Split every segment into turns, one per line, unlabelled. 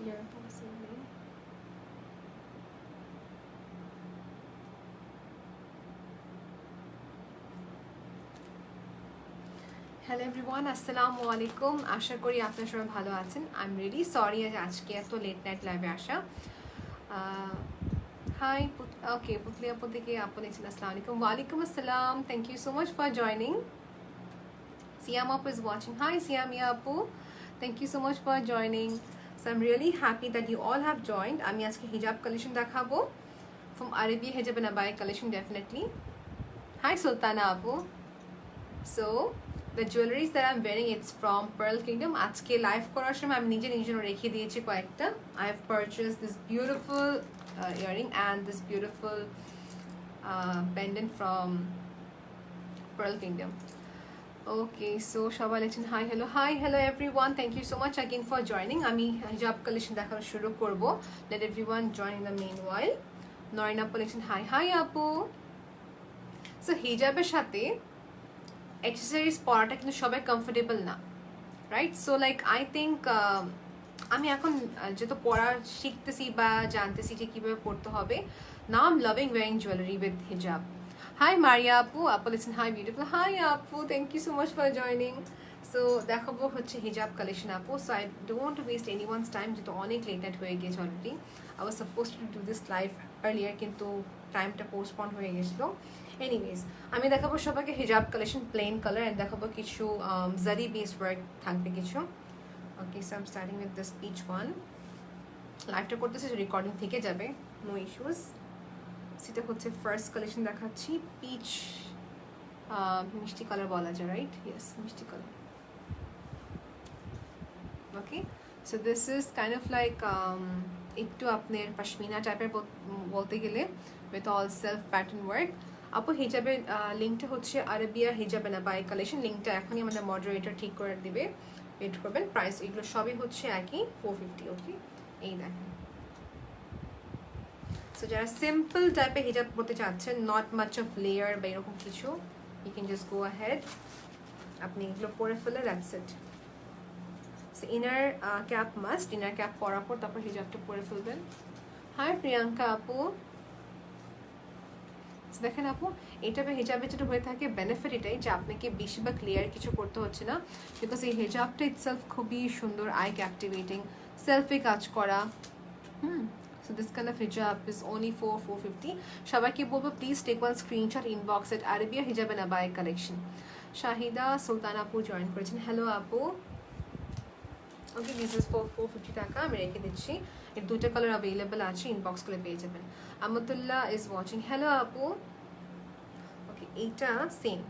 clear possibly. Hello everyone, আসসালামু আলাইকুম। আশা করি আপনারা সবাই ভালো আছেন। আই এম রিয়েলি সরি আজকে এত লেট নাইট লাইভে আসা। হাই, ওকে, পুতলি আপু থেকে আপু লিখছেন আসসালামু আলাইকুম। ওয়ালাইকুম আসসালাম, thank you so much for joining. Siam Apu is watching. Hi Siamia Apu, thank you so much for joining. So I'm really happy that you all have joined. আমি আজকে হিজাব কালেকশন দেখাবো from Arabiya Hijab and Abaya collection definitely. Hi Sultana Apu. So the jewelries that I'm wearing, it's from Pearl Kingdom. আজকে live করার সময় আমি নিজের জন্য রেখে দিয়েছি কয়েকটা। I have purchased this beautiful earring and this beautiful pendant from Pearl Kingdom. Okay, so সবাই লেখেন hi hello everyone, thank you so much again for joining. আমি হিজাব কালেকশন দেখানো শুরু করব। Let everyone join in the main while. Nayan আপু লেখেন high আপু। সো হিজাবের সাথে অ্যাক্সেসরিজ পরাটা কিন্তু সবাই কমফোর্টেবল না, right? So like I think আমি এখন যেহেতু পড়া শিখতেছি বা জানতেছি যে কীভাবে পড়তে হবে, now I am loving wearing jewellery with hijab. Hi Maria Apu, Apu listen, hi beautiful. Hi Apu, thank you so much for joining. So দেখাবো হচ্ছে হিজাব কালেকশন আপু। So I don't want to waste anyone's time, যেহেতু অনেক late night হয়ে গেছে already. I was supposed to do this live earlier, কিন্তু টাইমটা পোস্টপন্ড হয়ে গেছিলো। এনিওয়েজ, আমি দেখাবো সবাইকে হিজাব কালেকশন প্লেন কালার, অ্যান্ড দেখাবো কিছু জারি বেস ওয়ার্ক থাকবে কিছু। Okay, so I am starting with this peach one. লাইভটা করতেছে, রেকর্ডিং থেকে যাবে, নো ইস্যুস। সেটা হচ্ছে ফার্স্ট কালেকশন দেখাচ্ছি, পিচ মিষ্টি কালার বলা যায়, রাইট? ইয়েস, মিষ্টি colour. Okay, so this is kind of like একটু আপনার পশমিনা টাইপের বলতে গেলে, with all self pattern work. আপু হিজাবের লিঙ্কটা হচ্ছে আরবিয়া হিজাব এন্ড আবায়া কালেকশন। লিঙ্কটা এখনই আমাদের মডারেটর ঠিক করে দিবে, ওয়েট করবেন। প্রাইস এগুলো সবই হচ্ছে একই, 450। ওকে, এই দেখেন। সো যারা সিম্পল টাইপের হিজাব পরতে চাচ্ছেন, নট মাচ অফ লেয়ার বা এরকম কিছু, you can just go ahead, আপনি এগুলো পরে ফেলে, that's it. So inner cap must, inner cap পরার পর তারপর হিজাবটা পরে ফেলবেন। হাই প্রিয়াঙ্কা আপু। দেখেন আপু, এটা হিজাবে যেটা হয়ে থাকে বেনিফিট এটাই যে আপনাকে বেশি বা ক্লিয়ার কিছু করতে হচ্ছে না, বিকজ এই হিজাবটা ইটসেলফ খুবই সুন্দর, আই ক্যাপটিভেটিং, সেলফে কাজ করা। So this kind of hijab is only for 450. সবাইকে বলবো please take one screenshot, inbox at Arabia হিজাব এন্ড আবায়া কালেকশন। শাহিদা সুলতান আপু জয়েন করেছেন, হ্যালো আপু। ওকে, দিস ইজ ফর 450 টাকা, আমি রেখে দিচ্ছি। এর দুটো কালার অ্যাভেলেবেল আছে, ইনবক্স করে পেয়ে যাবেন। আমতুল্লাহ ইজ ওয়াচিং, হ্যালো আপু। ওকে, এইটা same.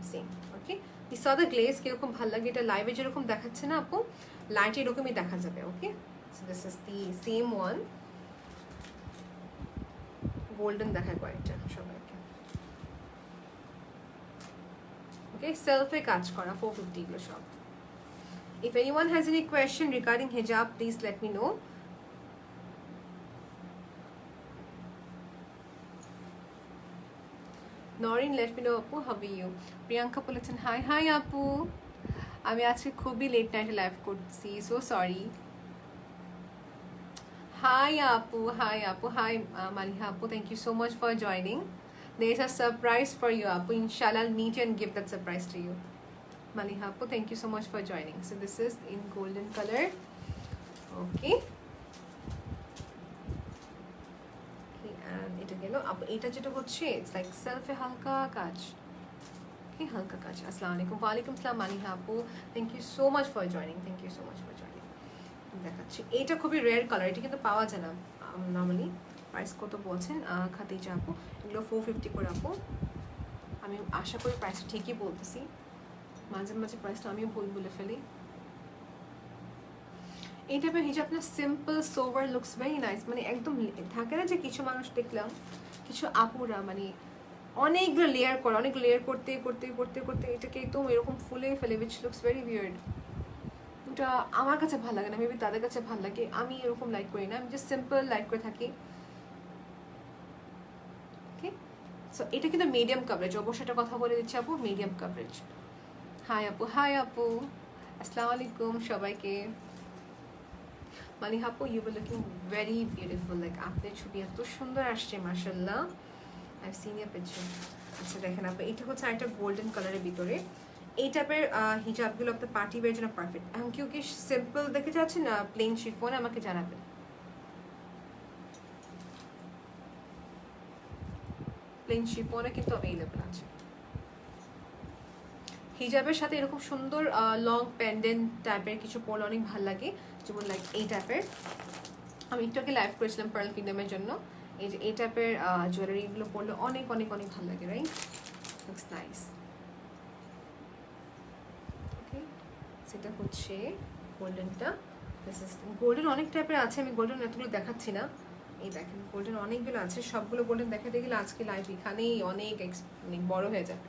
Okay, this are the glaze কিরকম ভালো লাগে, এটা লাইভে যেরকম দেখাচ্ছে না আপু, লাইটে এরকমই দেখা যাবে। Okay, so this is the same one. Golden দেখায় কয়েকটা সবাইকে। ওকে, সেলফে কাজ করা, 450 এগুলো সব। If anyone has any question regarding hijab, please let me know. Noreen, let me know আপু, how are you? প্রিয়াঙ্কা বলেছেন হাই আপু, আমি আজকে খুবই লেট নাইটে লাইভ করছি, so sorry. Hi Apu, hi Maliha Apu, thank you so much for joining. There is a surprise for you Apu, inshallah I'll meet you and give that surprise to you. Maliha Apu, thank you so much for joining. So this is in golden color. Okay, and এটা গেল আপু। এটা যেটা হচ্ছে it's like self হালকা কাজ। Okay, হালকা কাজ। আসসালামু আলাইকুম। ওয়ালাইকুম আসসালাম মালিহা আপু, thank you so much for joining. দেখাচ্ছি, এটা খুবই রেয়ার কালার, এটা কিন্তু পাওয়া যায় না নর্মালি। প্রাইস কত বলছেন খাদিজা আপু? এগুলো 450 করে আপু। আমি আশা করি প্রাইসটা ঠিকই বলতেছি, মাঝে মাঝে প্রাইসটা আমিও ভুল বলে ফেলি। এই টাইপের হিজাব না simple sober looks very nice, মানে একদম থাকে না যে কিছু মানুষ দেখলাম, কিছু আপুরা মানে অনেকগুলো লেয়ার করে, অনেকগুলো লেয়ার করতে করতে করতে করতে এটাকে একদম এরকম ফুলে ফেলে, উইচ লুকস ভেরি উইয়ার্ড। এটা আমার কাছে ভালো লাগে না, মেবি তাদের কাছে ভালো লাগে, আমি এরকম লাইক করি না, আমি জাস্ট সিম্পল লাইক করে থাকি। ওকে, সো এটা কিন্তু মিডিয়াম কাভারেজ, অবশ্যই একটা কথা বলে দিচ্ছি আপু, মিডিয়াম কাভারেজ। হাই আপু, আসসালামু আলাইকুম সবাইকে। মালিহা আপু you are looking very beautiful, like আপনার ছবি এত সুন্দর আসছে মাশাআল্লাহ। I seen your picture. আচ্ছা দেখেন আপু, এটা হচ্ছে একটা গোল্ডেন কালারের ভিতরে। এই টাইপের হিজাবগুলো আপনার পার্টি ওয়্যার জন্য পারফেক্ট। এখন কেউ কি সিম্পল দেখে যাচ্ছেন না প্লেন শিফন, আমাকে জানাবেন। প্লেন শিফনে কিন্তু অ্যাভেলেবল আছে। হিজাবের সাথে এরকম সুন্দর লং প্যান্ডেন্ট টাইপের কিছু পরলে অনেক ভালো লাগে, যেমন লাইক এই টাইপের। আমি একটু আগে লাইভ করেছিলাম পার্ল কিংডমের জন্য। এই যে এই টাইপের জুয়েলারিগুলো পরলে অনেক অনেক অনেক ভালো লাগে, রাইট? Looks nice. ওকে, সেটা হচ্ছে গোল্ডেনটা। গোল্ডেন অনেক টাইপের আছে, আমি গোল্ডেন এতগুলো দেখাচ্ছি না। এই দেখেন গোল্ডেন অনেকগুলো আছে, সবগুলো গোল্ডেন দেখাতে গেলে আজকে লাইভ এখানেই অনেক বড় হয়ে যাবে।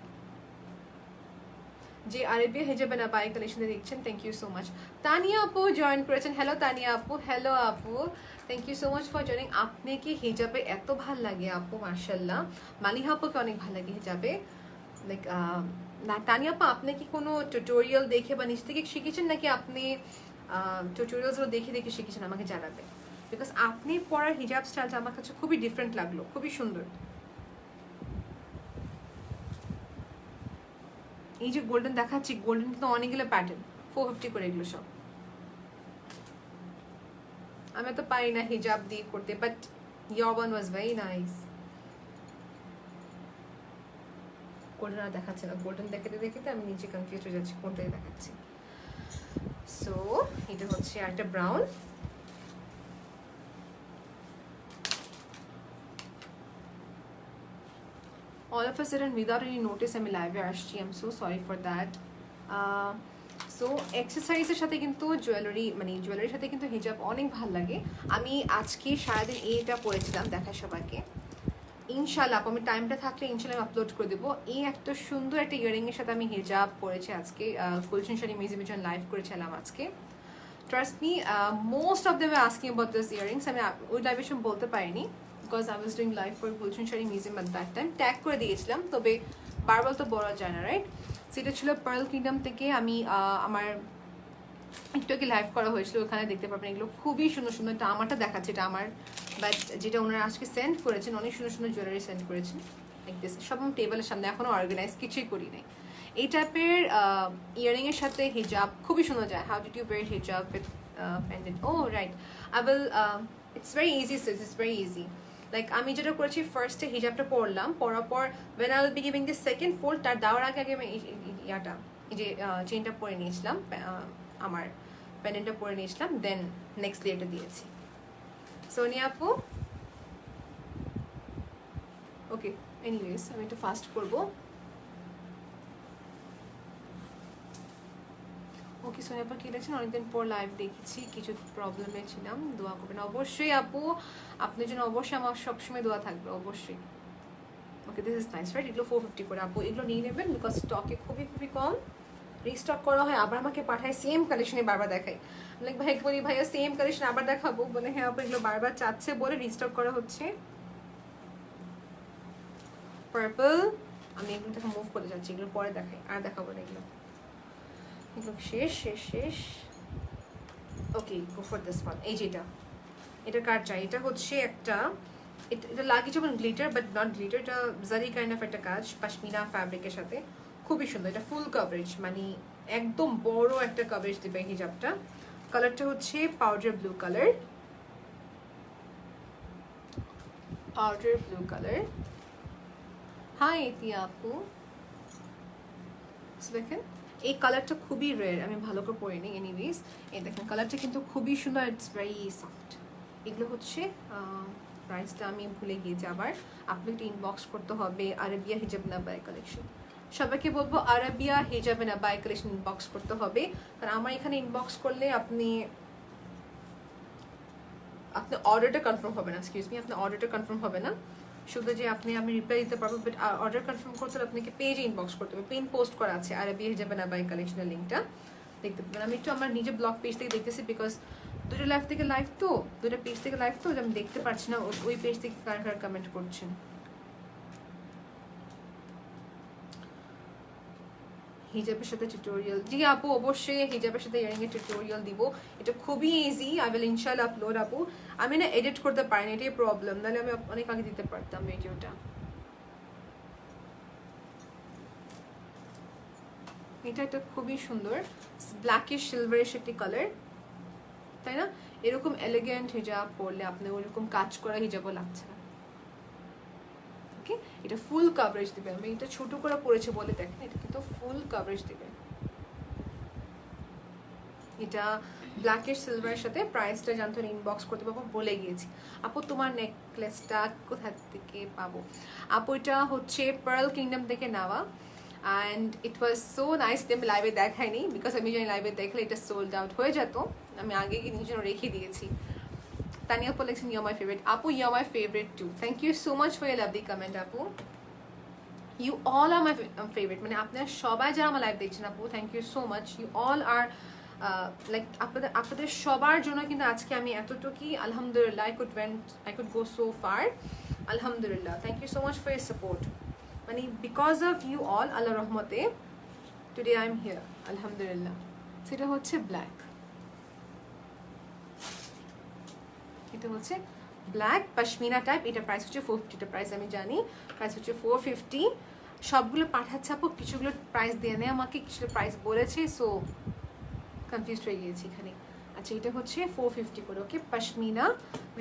যে আরেবিয়া হিজাবে না বাই কালেকশনে দেখছেন, thank you so much. Tania আপু জয়েন করেছেন, হ্যালো তানিয়া আপু। হ্যালো আপু, thank you so much for joining. আপনি কি হিজাবে এত ভাল লাগে আপু? মার্শাল্লাহ। মালিহা আপুকে অনেক ভালো লাগে হিজাবে। লাইক না তানিয়া আপু, আপনি কি কোনো টিউটোরিয়াল দেখে বা নিজ থেকে শিখেছেন, নাকি আপনি টিউটোরিয়ালসগুলো দেখে দেখে শিখেছেন? আমাকে জানাবেন, বিকজ আপনি পড়ার হিজাব স্টাইলটা আমার কাছে খুবই ডিফারেন্ট লাগলো, খুবই সুন্দর। এই যে গোল্ডেন দেখাচ্ছি, গোল্ডেন কিন্তু অনেকগুলো প্যাটার্ন, 450 করে এগুলো সব। আমি তো পারি না হিজাব দিয়ে করতে, but your one was very nice. Golden আর দেখাচ্ছে না, গোল্ডেন দেখাতে দেখাতে আমি নিচে কনফিউজ হয়ে যাচ্ছি কোনটাই দেখাচ্ছি। সো এটা হচ্ছে একটা brown. all of a sudden without any notice আমি লাইভে আসছি, I am so sorry for that. So এক্সারসাইজের সাথে কিন্তু জুয়েলারির সাথে কিন্তু হিজাব অনেক ভালো লাগে। আমি আজকে সারাদিন এটা পরেছিলাম, দেখায় সবাইকে ইনশাল্লাহ। আমি টাইমটা থাকলে ইনশাল্লাহ আপলোড করে দেবো। এই একটা সুন্দর একটা ইয়ারিংয়ের সাথে আমি হিজাব পরেছি আজকে, গুলশান শাড়ি মিউজিয়ামের জন্য লাইভ করেছিলাম আজকে। Trust me, most of them asking about this earrings. আমি ওই লাইভের সময় বলতে পারিনি, because I was doing live for Gulshan sari museum at that time. Tag করে দিয়েছিলাম, তবে বারবার তো বলা যায় না, রাইট? সেটা ছিল পার্ল কিংডম থেকে। আমি আমার একটু আগে লাইভ করা হয়েছিল, ওখানে দেখতে পাবেন। এগুলো খুবই সুন্দর সুন্দর। এটা আমারটা দেখাচ্ছে, এটা আমার, বাট যেটা ওনারা আজকে সেন্ড করেছেন, অনেক সুন্দর সুন্দর জুয়েলারি সেন্ড করেছেন। লাইক দিস, সব আমি টেবিলের সামনে, এখনও অর্গানাইজ কিছুই করি নাই। এই টাইপের ইয়ারিংয়ের সাথে হিজাব খুবই সুন্দর যায়। How did you wear hijab with pendant? Oh right, I will, it's very easy sis, it's very easy. Like আমি যেটা করেছি, ফার্স্টে হিজাবটা পরলাম, পরার পর when I will be giving this second fold, তার দেওয়ার আগে আগে আমি ইয়াটা, এই যে চেইনটা পরে নিয়েছিলাম, আমার প্যানেলটা পরে নিয়েছিলাম, দেন নেক্সট লেয়ারটা দিয়েছি। সোনিয়া আপু, ওকে, এনিওয়েজ আমি একটু ফাস্ট করবো। ওকে সোনিয়া আপু কি লিখছেন? অনেকদিন পর লাইভ দেখেছি, কিছু প্রবলেমে ছিলাম, দোয়া করবেন। অবশ্যই আপু, আপনার জন্য অবশ্যই আমার সবসময় দোয়া থাকবে, অবশ্যই। ওকে, দিস ইজ নাইস, রাইট? এগুলো 450 করে আপু, এগুলো নিয়ে নেবেন, বিকজ স্টকে খুবই খুবই কম। রিস্টক করা হয়, আবার আমাকে পাঠায় সেম কালেকশনে বারবার দেখায়। লাইক ভাই বলি, ভাইয়া সেম কালেকশন আবার দেখাবো, বলে হ্যাঁ আপু এগুলো বারবার চাচ্ছে বলে রিস্টক করা হচ্ছে। পার্পল, আমি এগুলো থেকে মুভ করে যাচ্ছি, এগুলো পরে দেখাই, আর দেখাবো না এগুলো। এগুলো শেষ শেষ শেষ। ওকে, গো ফর দিস ওয়ান। এই যেটা, এটা কার চাই? এটা হচ্ছে একটা, এটা লাগে যেমন গ্লিটার, বাট নট গ্লিটার, এটা জারি কাইন্ড অফ একটা কাজ, পাশমিনা ফ্যাব্রিকের সাথে, খুবই সুন্দর। এটা ফুল কভারেজ, মানে একদম বড় একটা কভারেজ দেবে হিজাবটা। কালারটা হচ্ছে powder blue colour, powder blue colour. Hi Itiya আপু, দেখেন এই কালারটা খুবই রেয়ার, আমি ভালো করে পরে নিই। এনিওয়েজ, এই দেখেন কালারটা কিন্তু খুবই সুন্দর, ইটস ভেরি সফট। এগুলো হচ্ছে প্রাইসটা আমি ভুলে গিয়েছি, আবার আপনাকে ইনবক্স করতে হবে আরবিয়া হিজাব না বাই কালেকশন। সবাইকে বলবো আরবিয়া হিজাব না বাই কালেকশন ইনবক্স করতে হবে, কারণ আমার এখানে ইনবক্স করলে আপনি অর্ডারটা কনফার্ম হবে না, এক্সকিউজ মি, আপনার অর্ডারটা কনফার্ম হবে না। শুধু যে আমি রিপ্লাই দিতে পারবো, বাট অর্ডার কনফার্ম করতে হলে আপনাকে পেজে ইনবক্স করতে হবে। পিন পোস্ট করা আছে আরবিয়া হিজাব না বাই কালেকশনের লিঙ্কটা দেখতে পাবেন। আমি একটু আমার নিজের ব্লগ পেজ থেকে দেখতেছি, বিকজ দুটো লাইভ থেকে লাইভ তো, দুটো পেজ থেকে লাইভ তো, আমি দেখতে পারছি না ওই পেজ থেকে কার কার কমেন্ট করছেন। হিজাবের সাথে টিউটোরিয়াল, জি আপু অবশ্যই হিজাবের সাথে ইয়ারিং এর টিউটোরিয়াল দিব। এটা খুবই ইজি, আই উইল ইনশাআল্লাহ আপলোড আপু। আমি না এডিট করতে পারি না, এটাই প্রবলেম, নাহলে আমি অনেক আগে দিতে পারতাম ভিডিওটা। এটা একটা খুবই সুন্দর ব্ল্যাকিশ সিলভারিশ একটি কালার, তাই না? এরকম এলিগেন্ট হিজাব পরলে আপনি ওইরকম কাজ করা হিজাবও লাগছে না। ওকে, এটা ফুল কভারেজ দিবে। আমি এটা ছোট করে পরেছি বলে দেখেন, এটা কিন্তু ফুল কভারেজ দিবে। এটা ব্ল্যাকিশ সিলভারের সাথে। প্রাইসটা জানতো ইনবক্স করতে পারবো, বলে গিয়েছি। আপু তোমার নেকলেসটা কোথা থেকে পাবো? আপু এটা হচ্ছে পার্ল কিংডম থেকে নেওয়া, and it was so nice. আমি লাইভে দেখাইনি, বিকজ আমি জানি লাইভে দেখলে এটা সোল্ড আউট হয়ে যেত। আমি আগে নিজের জন্য রেখে দিয়েছি। তানিয়া আপু লিখছেন ইউ আর মাই ফেভারিট। আপু you are my favourite too. Thank you so much for your lovely comment আপু। You all are my favourite, মানে আপনারা সবাই যারা আমার লাইভ দেখছেন আপু, thank you so much. You all are like আপনাদের সবার জন্য কিন্তু আজকে আমি এতটুকুই। আলহামদুলিল্লাহ, I could go so far. আলহামদুলিল্লাহ, thank you so much for your support. মানে বিকজ অফ ইউ অল, আল্লাহ রহমতে টুডে আই এম হিয়ার, আলহামদুলিল্লাহ। সেটা হচ্ছে ব্ল্যাক, এটা হচ্ছে ব্ল্যাক পশমিনা টাইপ। এটা প্রাইস হচ্ছে 450। এটা প্রাইস আমি জানি, প্রাইস হচ্ছে 450। সবগুলো পাঠাচ্ছে আপু, কিছুগুলো প্রাইস দিয়ে নেয় আমাকে, কিছুগুলো প্রাইস বলেছে, সো কনফিউজ হয়ে গিয়েছি এখানে। আচ্ছা, এটা হচ্ছে 450 করে। ওকে, পশমিনা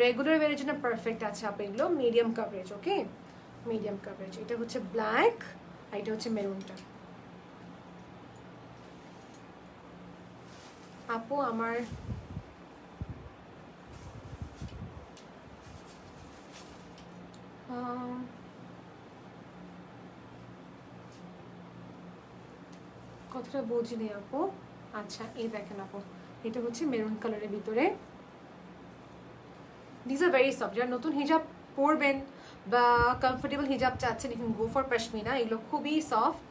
রেগুলার ওয়ারের জন্য পারফেক্ট আছে আপু এগুলো। মিডিয়াম কাভারেজ, ওকে মিডিয়াম কাভারেজ। এটা হচ্ছে ব্ল্যাক, আর এটা হচ্ছে মেরুনটা। আপু আমার কতটা বুঝিনি আপু। আচ্ছা, এই দেখেন আপু, এটা হচ্ছে মেরুন কালারের ভিতরে। This are very soft. যারা নতুন হিজাব পরবেন বা কমফোর্টেবল হিজাব চাচ্ছেন, এখানে গো ফর পশমিনা। এগুলো খুবই সফট,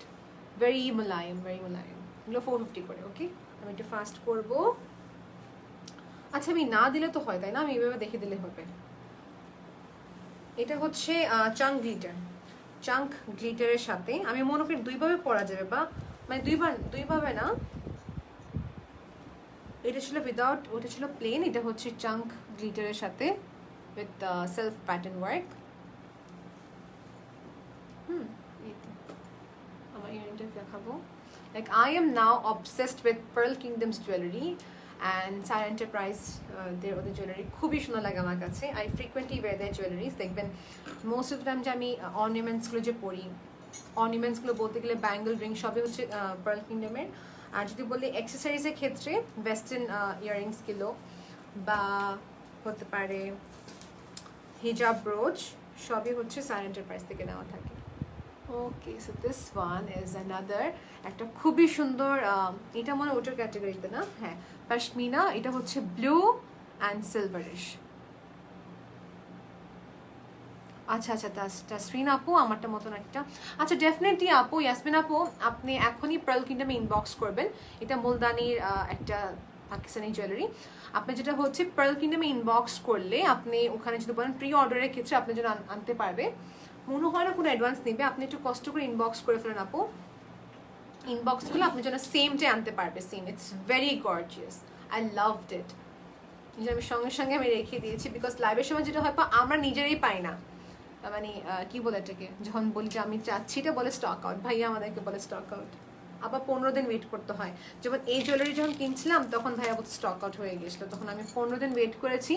ভেরি মোলায়েম, ভেরি মোলায়েম। এগুলো 450 করে। ওকে, আমি একটু ফাস্ট করব। আচ্ছা, আমি না দিলে তো হয়, তাই না? আমি এইভাবে দেখে দিলে হবে। এটা হচ্ছে চাঙ্ক গ্লিটার। চাঙ্ক গ্লিটারের সাথে আমি মনে করি দুইভাবে পরা যাবে, বা মানে দুইভাবে না। এটা ছিল উইদাউট, ওটা ছিল প্লেন। এটা হচ্ছে চাঙ্ক গ্লিটারের সাথে উইথ সেলফ প্যাটার্ন ওয়ার্ক। আমার ইয়ারিংটা দেখাবো। Like I am now obsessed with pearl kingdoms jewellery and Sar enterprise. ওদের জুয়েলারি খুবই সুন্দর লাগে আমার কাছে। I frequently wear their jewelleries. দেখবেন মোস্ট অফ দ্য টাইম যে আমি অর্নামেন্টসগুলো যে পরি, অর্নামেন্টসগুলো বলতে গেলে ব্যাঙ্গল রিং সবই হচ্ছে পার্ল কিংডমের। আর যদি বলি অ্যাক্সেসরিজের ক্ষেত্রে ওয়েস্টার্ন ইয়ারিংসগুলো বা হতে পারে হিজাব ব্রোচ, সবই হচ্ছে সার এন্টারপ্রাইজ থেকে নেওয়া থাকে। Okay, so this one is another একটা খুবই সুন্দর, এটা মনে হয় ওটার ক্যাটাগরিতে না, হ্যাঁ পশমিনা। এটা হচ্ছে ব্লু অ্যান্ড সিলভারিশ। আচ্ছা আচ্ছা, তাসরিন আপু আমারটা মতন একটা। আচ্ছা, ডেফিনেটলি আপু, ইয়াসমিন আপু, আপনি এখনই পার্ল কিংডমে ইনবক্স করবেন। এটা মুলতানির একটা পাকিস্তানি জুয়েলারি। আপনি যেটা হচ্ছে পার্ল কিংডমে ইনবক্স করলে আপনি ওখানে যদি বলেন প্রি অর্ডারের ক্ষেত্রে আপনি যেন আনতে পারবে, মনে হয় না কোনো অ্যাডভান্স নেবে। আপনি একটু কষ্ট করে ইনবক্স করে ফেলেন আপু। ইনবক্স করলে আপনি যেন সেম ডে আনতে পারবে। Same, it's very gorgeous, I loved it. আমি সঙ্গে সঙ্গে আমি রেখে দিয়েছি, বিকজ লাইভের সময় যেটা হয় আমরা নিজেরাই পাই না, মানে কি বলে এটাকে, যখন বলি যে আমি চাচ্ছি, এটা বলে স্টক আউট। ভাইয়া আমাদেরকে বলে স্টক আউট, আবার 15 দিন ওয়েট করতে হয়। যেমন এই জুয়েলারি যখন কিনছিলাম তখন ভাইয়া বলতে স্টক আউট হয়ে গেছিলো, তখন আমি 15 দিন ওয়েট করেছি।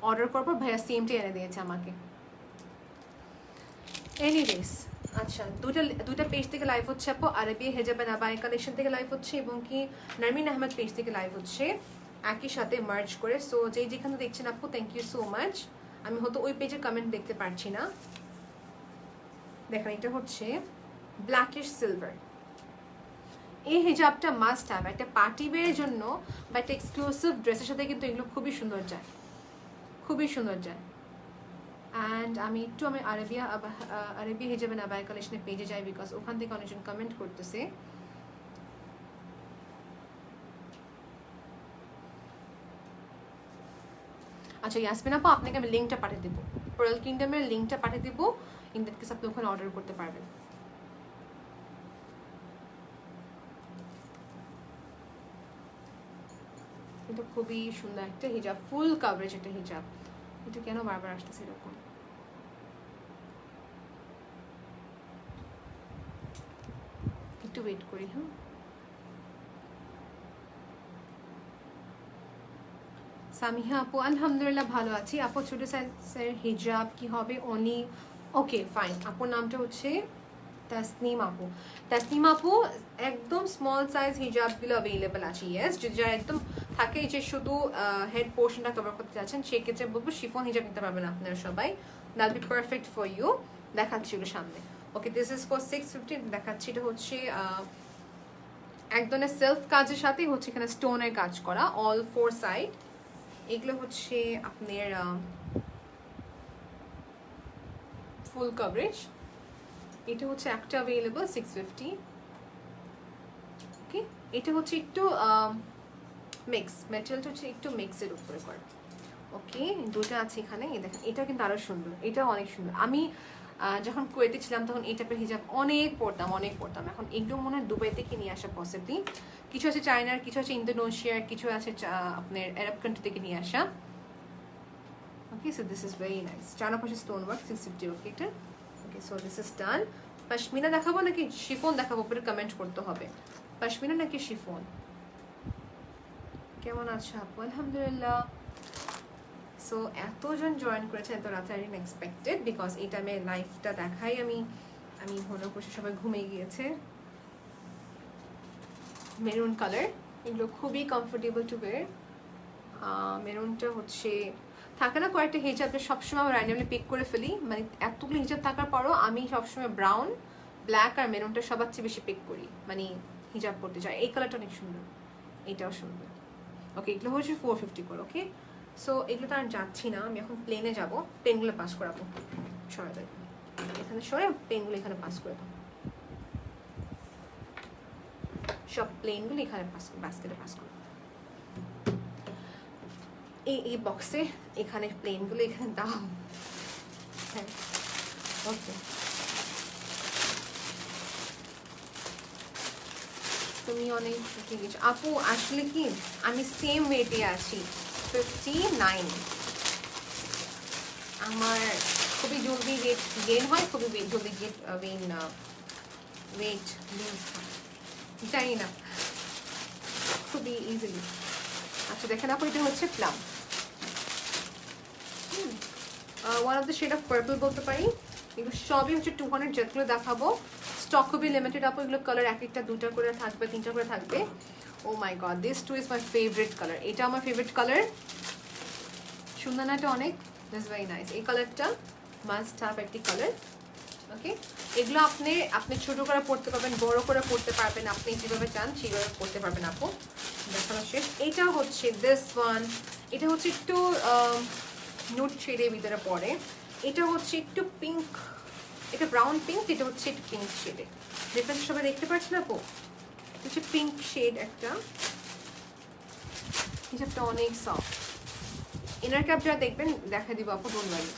অর্ডার করার পর ভাইয়া সেমটা এনে দিয়েছে আমাকে। এনিওয়েজ, আচ্ছা, দুইটা পেজ থেকে লাইভ হচ্ছে আপু। আরবি হেজাব এন্ড আবায়া কালেকশন থেকে লাইভ হচ্ছে, এবং কি নারমিন আহমেদ পেজ থেকে লাইভ হচ্ছে, একই সাথে মার্জ করে। সো যেখানে দেখছেন আপু, থ্যাংক ইউ সো মাচ। আমি হয়তো ওই পেজের কমেন্ট দেখতে পারছি না। দেখেন, এটা হচ্ছে ব্ল্যাকিশ সিলভার। এই হিজাবটা মাস্ট হ্যাভ একটা পার্টি ওয়্যারের জন্য বা একটা এক্সক্লুসিভ ড্রেসের সাথে, কিন্তু এগুলো খুবই সুন্দর যায়, খুবই সুন্দর যায়। অ্যান্ড আমি একটু আরবি হিজাব এন্ড আবায়া কালেকশনের পেজে যাই, বিকজ ওখান থেকে অনেকজন কমেন্ট করতেছে। আচ্ছা ইয়াসমিন আপু, আপনাকে আমি লিঙ্কটা পাঠিয়ে দেবো, পার্ল কিংডমের লিঙ্কটা পাঠিয়ে দেবো। ইন দ্যাট কেস আপনি ওখানে অর্ডার করতে পারবেন। এটা খুবই সুন্দর একটা হিজাব, ফুল কাভারেজ একটা হিজাব। এটা কেন বারবার আসতেছে এরকম? একটু ওয়েট করি। হ্যাঁ, সামিহা আপু আলহামদুলিল্লাহ ভালো আছি আপু। ছোট সাইজের হিজাব কি হবে? অনি ওকে ফাইন। আপুর নামটা হচ্ছে তাসনিম আপু। তাসনিম আপু, একদম স্মল সাইজ হিজাবগুলো অ্যাভেলেবেল আছে। ইয়েস, যদি যারা একদম থাকে যে শুধু হেড পোর্শনটা কভার করতে চাচ্ছেন, সেক্ষেত্রে বলবো শিফন হিজাব নিতে পারবেন আপনারা সবাই। That be perfect for you. দেখাচ্ছি ওগুলো সামনে। Okay, this is for 650। দেখাচ্ছি, এটা হচ্ছে একদমই সেলফ কাজের সাথেই হচ্ছে এখানে স্টোনের কাজ করা, অল ফোর সাইড। এগুলো হচ্ছে আপনার ফুল কভারেজ। এটা হচ্ছে একটা অ্যাভেলেবল 650। ওকে, এটা হচ্ছে একটু মিক্স, ম্যাটেরিয়ালটা হচ্ছে একটু মিক্সের উপরে করা। ওকে, দুটো আছে এখানে। দেখেন, এটা কিন্তু আরো সুন্দর, এটা অনেক সুন্দর। আমি যখন কুয়েতে ছিলাম তখন এই টাইপের হিজাব অনেক পড়তাম। এখন এগুলো মনে হয় দুবাই থেকে নিয়ে আসা পসিবলি। কিছু আছে চায়নার, কিছু আছে ইন্দোনেশিয়ার, কিছু আছে আপনার আরব কান্ট্রি থেকে নিয়ে আসা। Okay, so this is very nice. চারপাশে স্টোন ওয়ার্ক, 650। ওকে, এটা okay. So this is done. Pashmina দেখাবো নাকি শিফন দেখাবো? পরে কমেন্ট করতে হবে, পশমিনা নাকি শিফন। কেমন আছো আপু? আলহামদুলিল্লাহ। সো এতজন জয়েন করেছে এত রাতে, আই ডিডন্ট এক্সপেক্টেড, বিকজ এই টাইমে লাইফটা দেখাই আমি মনে করছি সবাই ঘুমিয়ে গিয়েছে। মেরুন কালার, এগুলো খুবই কমফোর্টেবল টু ওয়্যার। মেরুনটা হচ্ছে থাকে না কয়েকটা হিজাব সবসময় আমি র্যান্ডমলি পিক করে ফেলি, মানে এতগুলো হিজাব থাকার পরও আমি সবসময় ব্রাউন, ব্ল্যাক আর মেরুনটা সবার চেয়ে বেশি পিক করি, মানে হিজাব পরতে চাই। এই কালারটা অনেক সুন্দর, এটাও সুন্দর। ওকে, এগুলো হচ্ছে 450 করে। ওকে, সো এগুলো তো আর যাচ্ছি না, আমি এখন প্লেনে যাবো। পেনগুলো পাস করাবো, সরে দেয় এখানে, সরে পেনগুলো এখানে পাস করে দাও। সব প্লেনগুলো এখানে পাস, বাস্কেটে পাস করো। এই বক্সে এখানে প্লেনগুলো এখানে দাও। হ্যাঁ, ওকে। তুমি অনেক ঠিক আছে আপু। আসলে কি আমি সেম ওয়েটে আছি, 59। আমার খুবই জলদি ওয়েট গেইন হয়, খুবই জলদি ওয়েট লুজ হয়, জানি না, খুবই ইজিলি। আচ্ছা দেখেন আপু, এটা হচ্ছে plum, one of the shade of purple বলতে পারি। এগুলো সবই হচ্ছে 200, যেগুলো দেখাবো স্টক খুবই লিমিটেড আপু। এগুলো কালার এক একটা 2টা করে থাকবে, 3টা করে থাকবে। Oh my god, this too is my favourite colour. এটা আমার ফেভারিট কালার। সুন্দর না এটা অনেক? This very nice. এই কালারটা মাস্ট হ্যাভ একটি কালার। ওকে, এগুলো আপনি ছোট করে পড়তে পারবেন, বড় করে পড়তে পারবেন, আপনি যেভাবে চান সেভাবে পড়তে পারবেন আপু। দেখানো শেষ। এটা হচ্ছে দিস ওয়ান, এটা হচ্ছে একটু নুড শেডের ভিতরে পড়ে। এটা হচ্ছে একটু পিঙ্ক, এটা ব্রাউন পিঙ্ক, এটা হচ্ছে একটু পিঙ্ক শেডে। ডিফারেন্স সবাই দেখতে পাচ্ছেন আপু? এটা হচ্ছে পিঙ্ক শেড একটা। হিজাবটা অনেক সফট। ইনার ক্যাপ যারা দেখবেন দেখা দিব আপু, ডোন্ট ওয়ারি।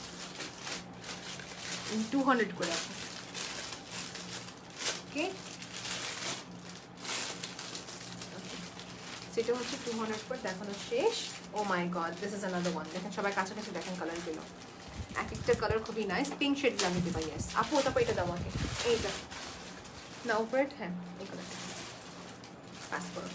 200 করে আপু। ওকে, সেটা হচ্ছে 200 করে দেখানো শেষ। Oh my god, this is another one. দেখেন সবাই কাছাকাছি দেখেন কালারগুলো, এক একটা কালার খুবই নাইস। পিঙ্ক শেড আমি দেবা। ইয়েস আপু, তারপর এটা দাও আমাকে, এইটা না উপরে। হ্যাঁ, এই কালার পাস করো।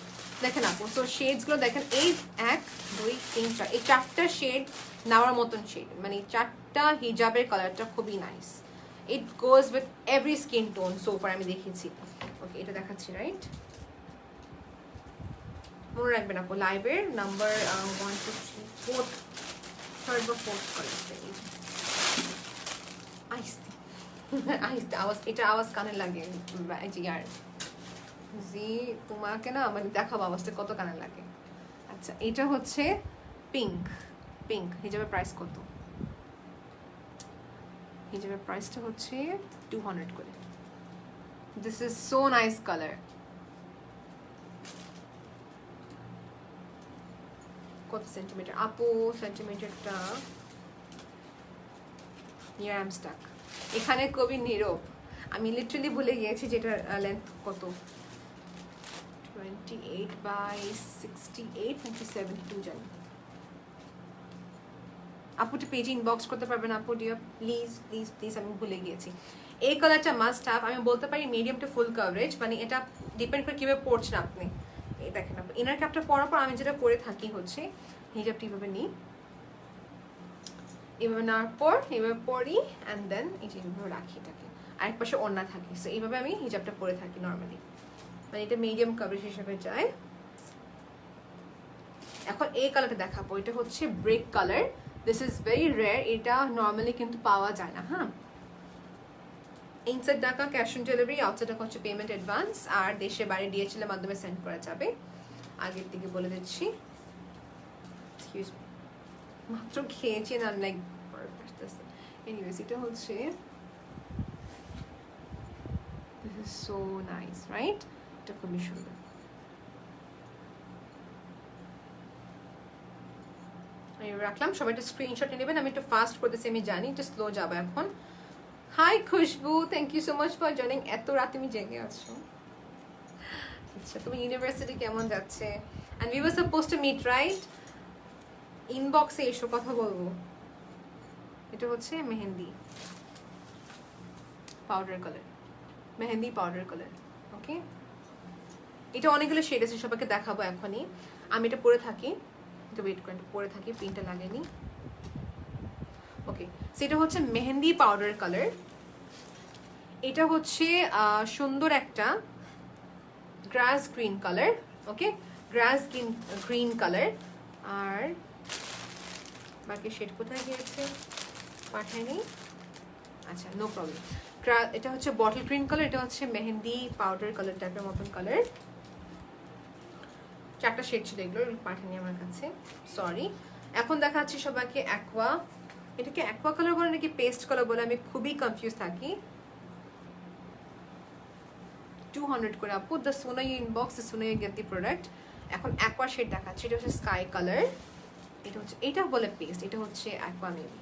দেখেন আপু, সো শেডসগুলো দেখেন, এই 1 2 3 4, এই 4টা শেড নেওয়ার মতন শেড, মানে 4টা হিজাবের কালারটা খুবই nice. It goes with every skin tone so far আমি দেখেছি। ওকে, এটা দেখাচ্ছি রাইট, মনে রাখবেন আপু। লাইভের নাম্বার 1 2 3 4, থার্ড বা ফোর্থ কালার। আইসতে আইসতে আওয়াজ, এটা আওয়াজ কানে লাগে জি। আর জি তোমাকে না মানে দেখাবো আওয়াজটা কত কানে লাগে। আচ্ছা, এটা হচ্ছে পিঙ্ক। পিঙ্ক হিজাবের প্রাইস কত? হিজাবের প্রাইসটা হচ্ছে 200 করে। This is so nice colour. কত সেন্টিমিটার আপু? সেন্টিমিটারটা নিয়ার আই এম স্টাক। এখানে কবি নীরব, আমি লিটারালি ভুলে গিয়েছি যেটার লেন্থ কত। 28/68 নাকি 72 জানি। আপুটা পেজে ইনবক্স করতে পারবেন আপু ডিয়ার, প্লিজ প্লিজ প্লিজ, আমি ভুলে গিয়েছি। এই কালারটা মাস্ট হ্যাভ। আমি বলতে পারি মিডিয়াম টু ফুল কভারেজ, মানে এটা ডিপেন্ড করে কীভাবে পড়ছেন আপনি। এই দেখেন আপু, ইনার ক্যাপটা পরার পর আমি যেটা করে থাকি হচ্ছে হিজাবটা এইভাবে নিই, এভাবে নেওয়ার পর এভাবে পরি, অ্যান্ড দেন এই যে এইভাবে রাখি এটাকে, আরেক পাশে ওড়না থাকে। সো এইভাবে আমি হিজাবটা পরে থাকি নর্মালি, মানে এটা মিডিয়াম কভারেজ হিসেবে যায়। এখন এই কালারটা দেখাবো, এটা হচ্ছে brick colour. This is very rare, এটা নর্মালি কিন্তু পাওয়া যায় না। হ্যাঁ, ইনসাইড টাকা ক্যাশ অন ডেলিভারি, আউটসাইড টাকা হচ্ছে পেমেন্ট অ্যাডভান্স, আর দেশে বাড়ি ডিএচএল এর মাধ্যমে সেন্ড করা যাবে। আগের দিকে বলে দিচ্ছি, এক্সকিউজ মি, মাত্র খেয়েছি না, লাইক আসতেছে। এনিওয়েজ, এটা হচ্ছে this is so nice, right? এটা খুবই সুন্দর। রাখলাম, সবাই একটা স্ক্রিনশট নিয়ে নেবেন। আমি একটু ফাস্ট করতেছি, আমি জানি একটু স্লো যাবো এখন। Hi Khushbu, thank you so much for joining. এত রাত তুমি জেগে আছো? আচ্ছা, তুমি ইউনিভার্সিটি কেমন যাচ্ছে? And we were suppose to meet, right? ইনবক্সে এসো, কথা বলবো। এটা হচ্ছে mehndi powder colour, mehndi powder colour. Okay, এটা অনেকগুলো শেড আছে, সবাইকে দেখাবো এখনই। আমি এটা পরে থাকি, এটা ওয়েট করে পরে থাকি, প্রিন্টটা লাগেনি। ওকে, সেটা হচ্ছে মেহেন্দি পাউডার কালার। এটা হচ্ছে সুন্দর একটা গ্রাস গ্রিন কালার। ওকে, গ্রাস গ্রিন কালার। আর বাকি শেড কোথায় গিয়েছে, পাঠায়নি। আচ্ছা, নো প্রবলেম। এটা হচ্ছে বটল গ্রিন কালার, এটা হচ্ছে মেহেন্দি পাউডার কালার টাইপের মতন কালার। চারটা শেড ছিল, এগুলো পাঠায়নি আমার কাছে, সরি। এখন দেখাচ্ছি সবাইকে অ্যাকোয়া। এটাকে অ্যাকোয়া কালার বলে নাকি পেস্ট কালার বলে, আমি খুবই কনফিউজ থাকি। 200 করে আপু, দ্য সোনা ইউ ইনবক্স, দ্য সোনা ইউ গেট দি প্রোডাক্ট। এখন অ্যাকোয়া শেড দেখাচ্ছি, এটা হচ্ছে স্কাই কালার। এটা হচ্ছে, এটা বলে পেস্ট, এটা হচ্ছে অ্যাকোয়া মেবি।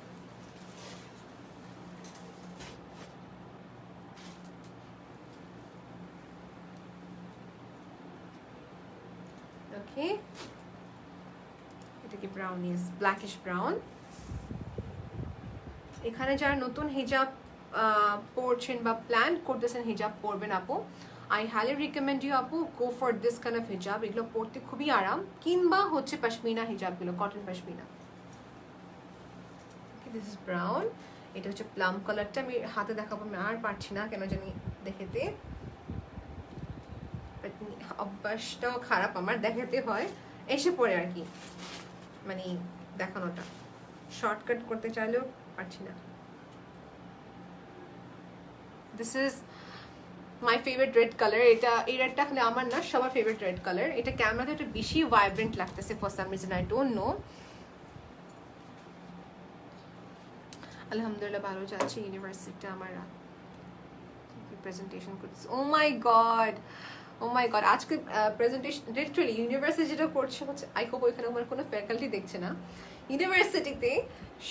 ওকে, এটা কি ব্রাউন, ইজ ব্ল্যাকিশ ব্রাউন। এখানে যারা নতুন হিজাব পরছেন বা প্ল্যান করতেছেন হিজাব পরবেন আপু, আই হাইলি রিকমেন্ড ইউ আপু, go for this kind of হিজাব। এগুলো পরতে খুবই আরাম, কিংবা হচ্ছে পশমিনা হিজাবগুলো, cotton pashmina. This is brown. এটা হচ্ছে প্লাম কালারটা, আমি হাতে দেখাবো, আমি আর পারছি না কেন জানি দেখাতে, অভ্যাসটাও খারাপ আমার, দেখাতে হয় এসে পড়ে আর কি, মানে দেখানোটা শর্টকাট করতে চাইলেও পারছি না। This is my favourite red colour. এটা, এই রেডটা আসলে আমার না, সবার ফেভারিট রেড কালার। এটা ক্যামেরাতে একটু বেশি ভাইব্রেন্ট লাগতেছে for some reason, I don't know. আলহামদুলিল্লাহ ভালো যাচ্ছে, ইউনিভার্সিটিটা আমার প্রেজেন্টেশন করছে। ও my god, O my god, আজকে প্রেজেন্টেশন লিটারালি ইউনিভার্সিটি যেটা করছে হচ্ছে, আই হোপ ওইখানে আমার কোনো ফ্যাকাল্টি দেখছে না। ইউনিভার্সিটিতে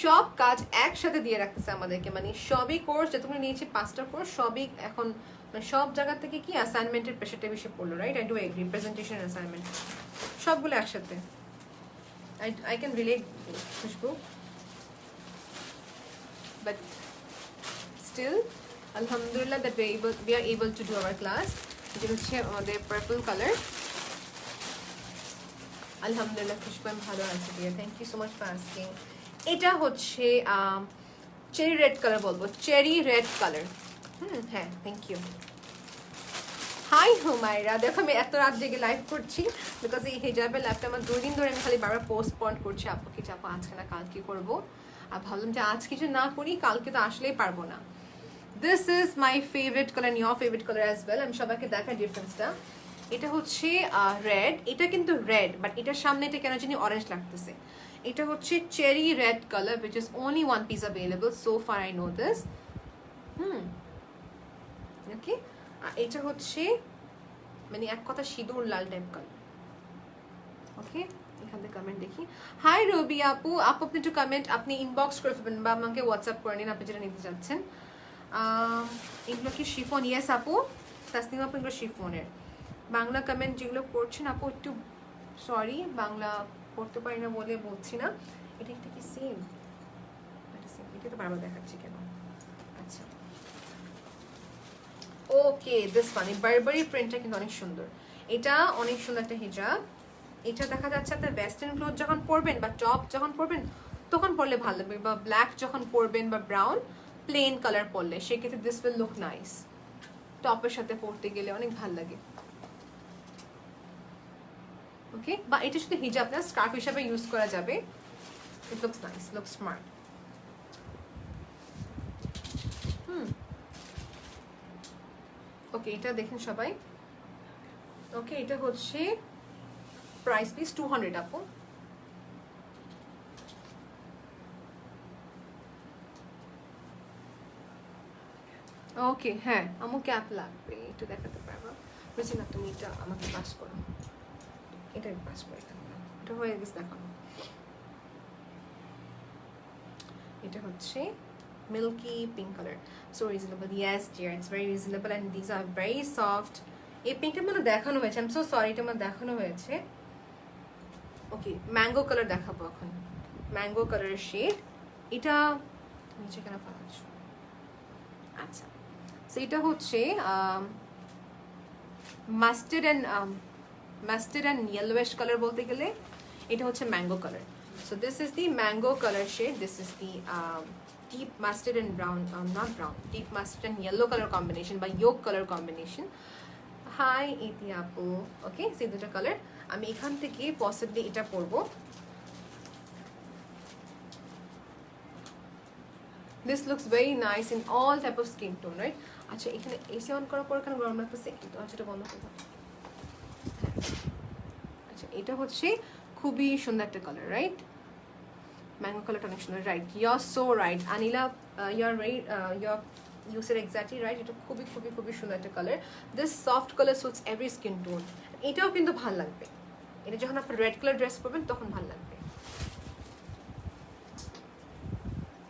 সব কাজ একসাথে দিয়ে রাখতেছে আমাদেরকে, মানে সবই কোর্স যতগুলো নিয়েছি, 5টা কোর্স, সবই এখন মানে সব জায়গা থেকে কি অ্যাসাইনমেন্টের প্রেশারটা বেশি পড়লো, right? I do agri, presentation assignment সবগুলো একসাথে। I can relate, Khushbu, but still alhamdulillah that we are able to do our class. এটা হচ্ছে আমাদের পার্পল কালার। আলহামদুলিল্লাহ খুশবু, আমি ভালো আছি dear, thank you so much for asking. এটা হচ্ছে চেরি রেড কালার বলবো, চেরি রেড কালার। হ্যাঁ, থ্যাংক ইউ। হাই হুমায়রা, দেখো আমি এত রাত জেগে লাইভ করছি বিকজ এই হিজাবের লাইভটা আমার 2 দিন ধরে আমি খালি বারবার পোস্টপন্ড করছি, আপুকে চাপো আজকে না কালকে করবো, আর ভাবলাম যে আজ কিছু না করি, কালকে তো আসলেই পারবো না। This is my favourite colour, your favourite colour as well. আমি সবাইকে দেখার ডিফারেন্সটা। এটা হচ্ছে রেড, এটা কিন্তু রেড, বাট এটার সামনে এটা কেন জানি অরেঞ্জ লাগতেছে। এটা হচ্ছে cherry red colour, which is only 1 piece available so far I know this. ওকে, আর এটা হচ্ছে মানে এক কথা সিঁদুর লাল টাইপ কালার। ওকে, এখান থেকে কমেন্ট দেখি। হাই রবি আপু, আপনি একটু কমেন্ট, আপনি ইনবক্স করে ফেলবেন বা আমাকে হোয়াটসঅ্যাপ করে নিন আপনি যেটা নিতে চাচ্ছেন। এগুলো কি শিফন? ইয়েস আপু, তাসনিম আপু, এগুলো শিফনের। বাংলা কমেন্ট যেগুলো করছেন আপু একটু সরি, বাংলা পড়তে পারি না বলে বলছি না। এটা একটা কি সেম? এটা তো বারবার দেখাচ্ছি কেন? আচ্ছা ওকে, দিস ওয়ান বারবারি প্রিন্টটা কিন্তু অনেক সুন্দর। এটা অনেক সুন্দর একটা হিজাব। এটা দেখা যাচ্ছে আপনার ওয়েস্টার্ন ক্লোথ যখন পরবেন বা টপ যখন পরবেন তখন পরলে ভালো লাগবে, বা ব্ল্যাক যখন পরবেন বা ব্রাউন প্লেন কালার পরলে সেক্ষেত্রে দিস উইল লুক নাইস। টপের সাথে পরতে গেলে অনেক ভালো লাগে। ওকে, বা এটা শুধু হিজাব না, স্কার্ফ হিসাবে ইউজ করা যাবে। It looks nice, looks smart. Okay, এটা দেখেন সবাই। ওকে, এটা হচ্ছে প্রাইস প্লিজ 200 আপু। ওকে, হ্যাঁ আমু ক্যাপ লাগবে, একটু দেখাতে পারবা? বুঝছি না, তুমি এটা আমাকে পাস করো, এটা পাস করে এটা হয়ে গেছে দেখানো। এটা হচ্ছে milky pink colour, so reasonable. Yes dear, it's very reasonable and this are very soft. এই পিঙ্কটা মানে দেখানো হয়েছে, আই এম সো সরি, এটা মানে দেখানো হয়েছে। ওকে, ম্যাঙ্গো কালার দেখাবো এখন, ম্যাঙ্গো কালারের শেড। এটা নিচে কেন পাচ্ছ? আচ্ছা, সো এটা হচ্ছে মাস্টার্ড অ্যান্ড ইয়েলোইশ কালার বলতে গেলে এটা হচ্ছে mango colour. So this is the mango colour shade, this is the deep mustard and brown, not brown, deep mustard and yellow color combination বা yolk color combination. Hi Iti Apu. Okay, সেই দুটো colour আমি এখান থেকে possibly এটা পরবো। This looks very nice in all type of skin tone, right? আচ্ছা, এখানে এসি অন করার পর এখানে গরম লাগতেছে, আচ্ছা এটা বন্ধ করবো। আচ্ছা, এটা হচ্ছে খুবই সুন্দর একটা কালার, রাইট? ম্যাঙ্গো কালারটা অনেক সুন্দর, right? You are so right Anila, you are right, you said exactly right. এটা খুবই খুবই খুবই সুন্দর একটা কালার। This soft colour suits every skin tone. এটাও কিন্তু ভালো লাগবে, এটা যখন আপনি রেড কালার ড্রেস পরবেন তখন ভালো লাগবে।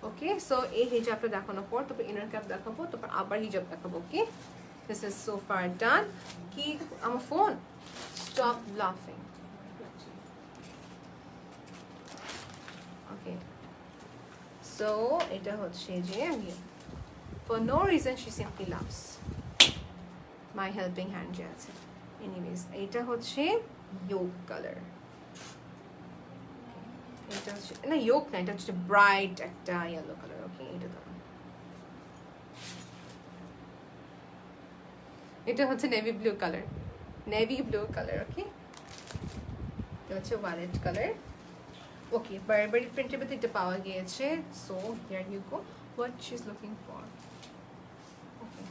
ওকে, সো এই হিজাবটা দেখানোর পর তারপর ইনার ক্যাপ দেখাবো, তারপর আবার হিজাব দেখাবো। ওকে, দিস ইজ সো ফার ডান। কি আমার ফোন, স্টপ লাফিং। ওকে, সো এটা হচ্ছে যে for no reason she simply loves my helping hand যে আছে। এনিওয়েজ, এটা হচ্ছে yolk কালার, এটা হচ্ছে না yolk না, এটা হচ্ছে ব্রাইট একটা ইয়েলো কালার। ওকে, এটা তো এটা হচ্ছে navy blue colour, navy blue colour. Okay, এটা হচ্ছে ওয়ালেট কালার। ওকে, বারবারি প্রিন্টের ভিতরে এটা পাওয়া গিয়েছে। So here you go, what she's looking for. Okay,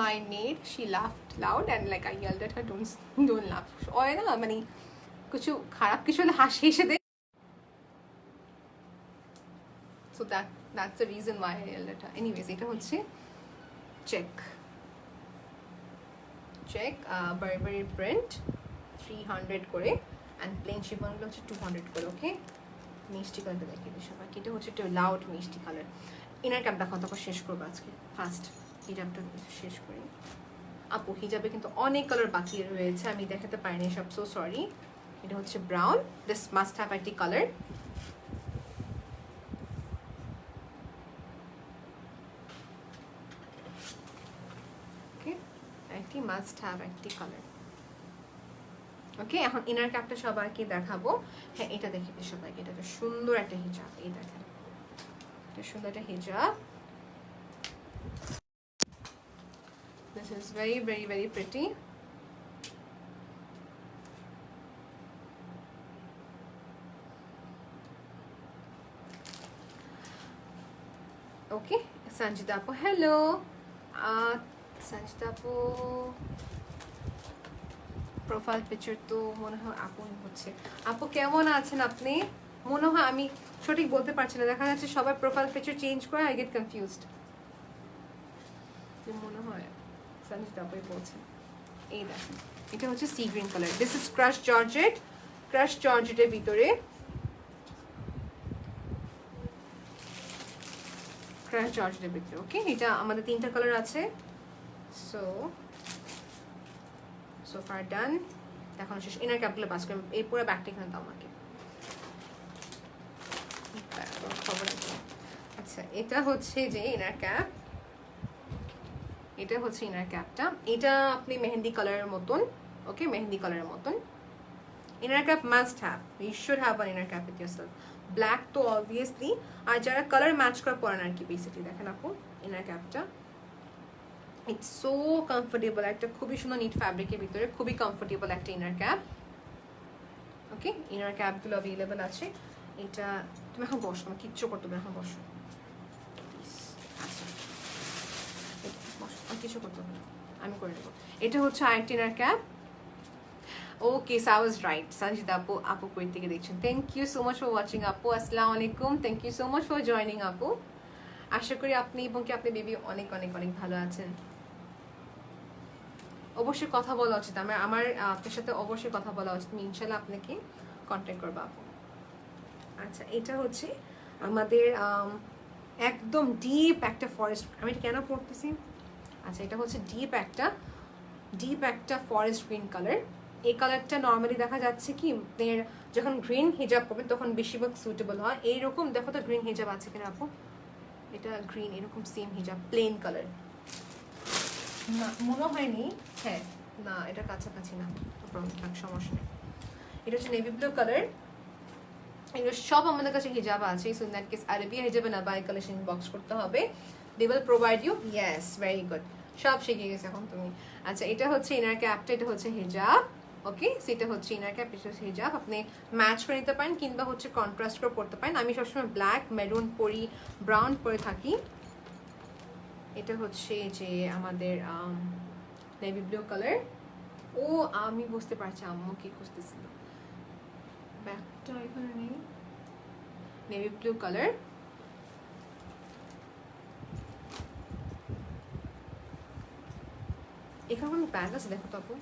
my maid, she laughed loud and like I yelled at her, don't laugh. ওই না মানে কিছু খারাপ কিছু হলে হাসি হেসে দে, so that's the reason why I yelled at her. Anyways, এটা হচ্ছে চেক বারবারি প্রিন্ট 300 করে অ্যান্ড প্লেন শিফনগুলো হচ্ছে 200 করে। ওকে, মিষ্টি কালারটা দেখিয়ে দিই সবাইকে, এটা হচ্ছে একটু লাউড মিষ্টি কালার। ইনার ক্যাপ দেখাও, তারপর শেষ করবো আজকে ফার্স্ট হিজাবটা শেষ করি। আপু হিজাবে কিন্তু অনেক কালার বাকি রয়েছে, আমি দেখাতে পারিনি সব, সো সরি। এটা হচ্ছে ব্রাউন, দিস মাস্ট হ্যাভ একটি কালার। ওকে, একটি মাস্ট হ্যাভ একটি কালার। ওকে, এখন ইনার ক্যাপটা সবাইকে দেখাবো। হ্যাঁ, এটা দেখে দিই সবাইকে, এটা তো সুন্দর একটা হিজাব। এই দেখেন, এটা সুন্দর একটা হিজাব। This is very very very pretty. Okay, Sanjita Apu, hello. Sanjita Apu profile picture তো মনে হয় আপু হচ্ছে। আপু কেমন আছেন আপনি? মনে হয় আমি সঠিক বলতে পারছি না, দেখা যাচ্ছে সবাই প্রোফাইল পিকচার চেঞ্জ করে, আই গেট কনফিউজড। মনে হয় সঞ্জিতা আপুই বলছেন। এই দেখেন, এটা হচ্ছে sea green colour, this is crush georgette, crush জর্জেটের ভিতরে ক্রাশ জর্জেটের ভিতরে। ওকে, এটা আমাদের 3টা কালার আছে। সো ফার ডান। দেখানো শেষ। ইনার ক্যাপগুলো বাস করে এই পুরো ব্যাগটা এখানে দাও আমাকে। খবর আছে। আচ্ছা, এটা হচ্ছে যে ইনার ক্যাপ, এটা হচ্ছে ইনার ক্যাপটা। এটা আপনি মেহেন্দি কালারের মতন, ওকে, মেহেন্দি কালারের মতন। Inner cap must have, you should have an inner cap with yourself. Black তো অবভিয়াসলি, আর যারা কালার ম্যাচ করে পরেন আর কি, বেসিকলি দেখেন আপু ইনার ক্যাপটা। ইটস সো কমফোর্টেবল, একটা খুবই সুন্দর নিট ফ্যাব্রিকের ভিতরে, খুবই কমফোর্টেবল একটা ইনার ক্যাপ। ওকে, ইনার ক্যাপগুলো অ্যাভেলেবেল আছে। এটা তুমি এখন বসো, তোমার কিচ্ছু করতে হবে, এখন বসো বসো, কিছু করতে হবে না, আমি করে নেবো। এটা হচ্ছে আরেকটা inner cap. Okay, so I was right. Sanjida আপু কই থেকে দেখছেন, thank you so much for watching আপু। আসসালামু আলাইকুম, thank you so much for joining আপু। আশা করি আপনি এবং কি আপনি বেবি অনেক অনেক অনেক ভালো আছেন। অবশ্যই কথা বলা উচিত, আমার আপনার সাথে অবশ্যই কথা বলা উচিত। আমি ইনশাল্লাহ আপনাকে কন্ট্যাক্ট করবো আপু। আচ্ছা, এটা হচ্ছে আমাদের একদম ডিপ একটা ফরেস্ট, আমি এটা কেন পড়তেছি, আচ্ছা এটা হচ্ছে ডিপ একটা ফরেস্ট গ্রিন কালার। এই কালারটা নর্মালি দেখা যাচ্ছে কি যখন গ্রিন হিজাব করবেন তখন বেশিরভাগ সুটেবল হয়। এইরকম দেখো তো গ্রিন হিজাব আছে কিনা আপু, এটা গ্রিন এরকম সেম হিজাব প্লেন কালার না মনে হয়নি, হ্যাঁ না এটা কাছাকাছি না, সমস্যা নেই। এটা হচ্ছে নেভি ব্লু কালার। এগুলো সব আমাদের কাছে হিজাব আছে। So in that case Arabia হিজাবে না বাই কালেকশন বক্স করতে হবে, they will provide you. Yes, very good, সব শিখে গেছে এখন তুমি। আচ্ছা, এটা হচ্ছে ইনার ক্যাপটা, এটা হচ্ছে হিজাব। ওকে, সেটা হচ্ছে ইনার ক্যাপ, এটা হচ্ছে হিজাব। আপনি ম্যাচ করে নিতে পারেন কিংবা হচ্ছে কন্ট্রাস্ট করে পড়তে পারেন। আমি সবসময় ব্ল্যাক, মেরুন পরি, ব্রাউন পরে থাকি। এটা হচ্ছে যে আমাদের নেভি ব্লু কালার। ও আমি বুঝতে পারছি আম্মু কি খুঁজতেছিল, ব্যাগটা এখানে নেই। Navy blue colour. এখানে কোনো ব্যাগ আছে দেখো তো আপু।